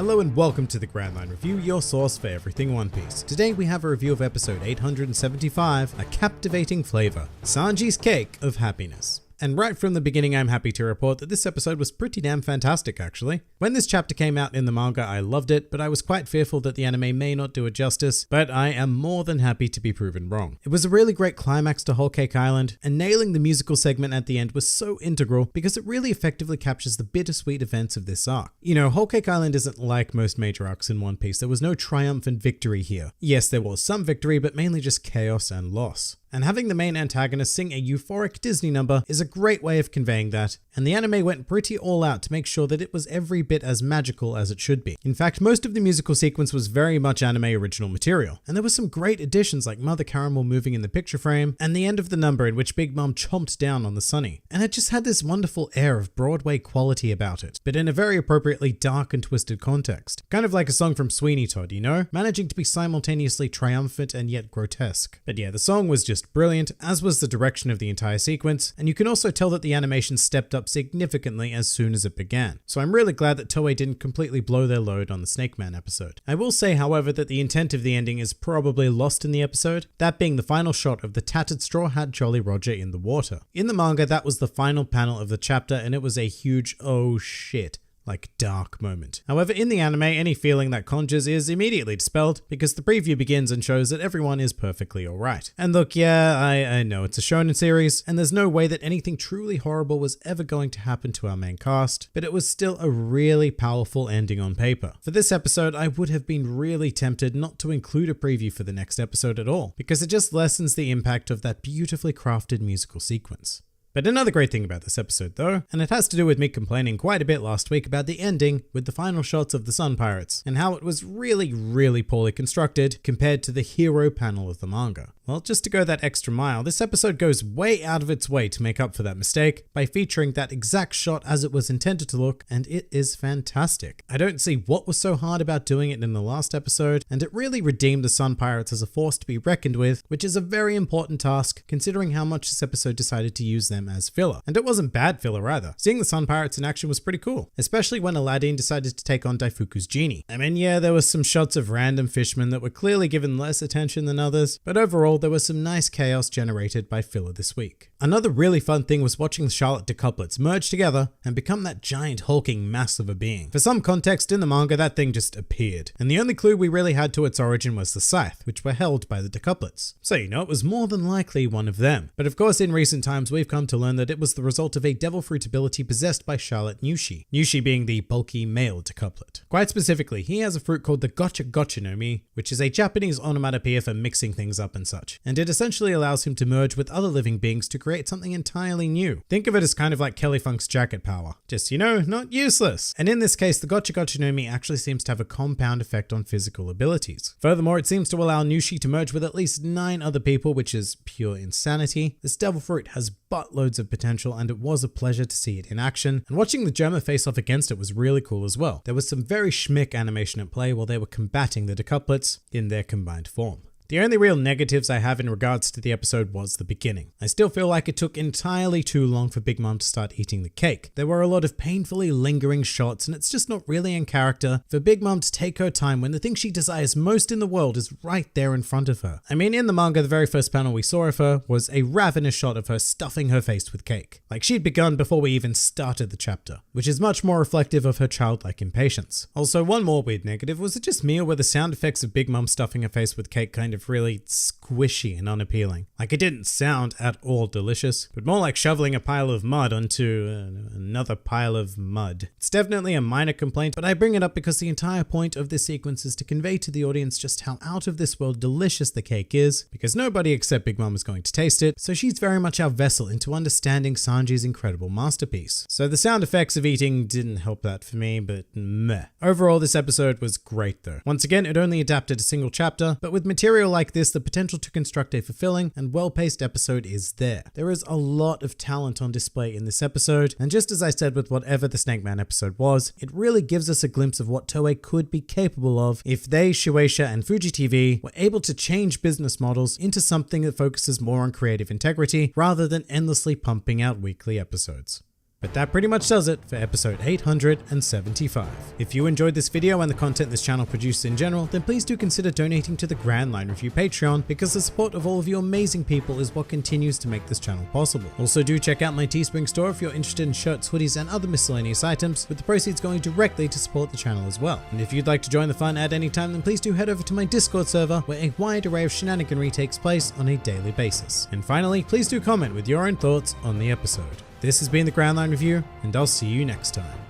Hello and welcome to the Grand Line Review, your source for everything One Piece. Today we have a review of episode 875, A Captivating Flavor, Sanji's Cake of Happiness. And right from the beginning, I'm happy to report that this episode was pretty damn fantastic, actually. When this chapter came out in the manga, I loved it, but I was quite fearful that the anime may not do it justice, but I am more than happy to be proven wrong. It was a really great climax to Whole Cake Island, and nailing the musical segment at the end was so integral because it really effectively captures the bittersweet events of this arc. You know, Whole Cake Island isn't like most major arcs in One Piece. There was no triumphant victory here. Yes, there was some victory, but mainly just chaos and loss. And having the main antagonist sing a euphoric Disney number is a great way of conveying that, and the anime went pretty all out to make sure that it was every bit as magical as it should be. In fact, most of the musical sequence was very much anime original material, and there were some great additions like Mother Caramel moving in the picture frame, and the end of the number in which Big Mom chomped down on the Sunny. And it just had this wonderful air of Broadway quality about it, but in a very appropriately dark and twisted context. Kind of like a song from Sweeney Todd, you know? Managing to be simultaneously triumphant and yet grotesque. But yeah, the song was just brilliant, as was the direction of the entire sequence, and you can also tell that the animation stepped up significantly as soon as it began. So I'm really glad that Toei didn't completely blow their load on the Snake Man episode. I will say, however, that the intent of the ending is probably lost in the episode, that being the final shot of the tattered Straw Hat Jolly Roger in the water. In the manga, that was the final panel of the chapter, and it was a huge oh shit, like dark moment. However, in the anime, any feeling that conjures is immediately dispelled because the preview begins and shows that everyone is perfectly alright. And look, yeah, I know it's a shonen series, and there's no way that anything truly horrible was ever going to happen to our main cast, but it was still a really powerful ending on paper. For this episode, I would have been really tempted not to include a preview for the next episode at all, because it just lessens the impact of that beautifully crafted musical sequence. But another great thing about this episode though, and it has to do with me complaining quite a bit last week about the ending with the final shots of the Sun Pirates, and how it was really poorly constructed compared to the hero panel of the manga. Well, just to go that extra mile, this episode goes way out of its way to make up for that mistake by featuring that exact shot as it was intended to look, and it is fantastic. I don't see what was so hard about doing it in the last episode, and it really redeemed the Sun Pirates as a force to be reckoned with, which is a very important task considering how much this episode decided to use them as filler. And it wasn't bad filler either. Seeing the Sun Pirates in action was pretty cool, especially when Aladdin decided to take on Daifuku's genie. I mean, yeah, there was some shots of random fishermen that were clearly given less attention than others, but overall there was some nice chaos generated by filler this week. Another really fun thing was watching the Charlotte decuplets merge together and become that giant hulking mass of a being. For some context, in the manga that thing just appeared, and the only clue we really had to its origin was the scythe, which were held by the decuplets. So you know, it was more than likely one of them. But of course, in recent times we've come to learn that it was the result of a devil fruit ability possessed by Charlotte Nyushi. Nyushi being the bulky male decuplet. Quite specifically, he has a fruit called the Gotcha Gotcha no Mi, which is a Japanese onomatopoeia for mixing things up and such, and it essentially allows him to merge with other living beings to create something entirely new. Think of it as kind of like Kelly Funk's jacket power. Just, you know, not useless. And in this case, the Gotcha Gotcha no Mi actually seems to have a compound effect on physical abilities. Furthermore, it seems to allow Nyushi to merge with at least 9 other people, which is pure insanity. This devil fruit has buttloads of potential, and it was a pleasure to see it in action, and watching the Germa face off against it was really cool as well. There was some very schmick animation at play while they were combating the decuplets in their combined form. The only real negatives I have in regards to the episode was the beginning. I still feel like it took entirely too long for Big Mom to start eating the cake. There were a lot of painfully lingering shots, and it's just not really in character for Big Mom to take her time when the thing she desires most in the world is right there in front of her. I mean, in the manga, the very first panel we saw of her was a ravenous shot of her stuffing her face with cake, like she'd begun before we even started the chapter, which is much more reflective of her childlike impatience. Also, one more weird negative was it just me, or were the sound effects of Big Mom stuffing her face with cake kind of really squishy and unappealing. Like, it didn't sound at all delicious, but more like shoveling a pile of mud onto another pile of mud. It's definitely a minor complaint, but I bring it up because the entire point of this sequence is to convey to the audience just how out of this world delicious the cake is, because nobody except Big Mom is going to taste it, so she's very much our vessel into understanding Sanji's incredible masterpiece. So the sound effects of eating didn't help that for me, but meh. Overall, this episode was great though. Once again, it only adapted a single chapter, but with material like this, the potential to construct a fulfilling and well-paced episode is there. There is a lot of talent on display in this episode, and just as I said with whatever the Snake Man episode was, it really gives us a glimpse of what Toei could be capable of if they, Shueisha and Fuji TV, were able to change business models into something that focuses more on creative integrity rather than endlessly pumping out weekly episodes. But that pretty much does it for episode 875. If you enjoyed this video and the content this channel produces in general, then please do consider donating to the Grand Line Review Patreon, because the support of all of you amazing people is what continues to make this channel possible. Also do check out my Teespring store if you're interested in shirts, hoodies, and other miscellaneous items, with the proceeds going directly to support the channel as well. And if you'd like to join the fun at any time, then please do head over to my Discord server, where a wide array of shenaniganry takes place on a daily basis. And finally, please do comment with your own thoughts on the episode. This has been the Grand Line Review, and I'll see you next time.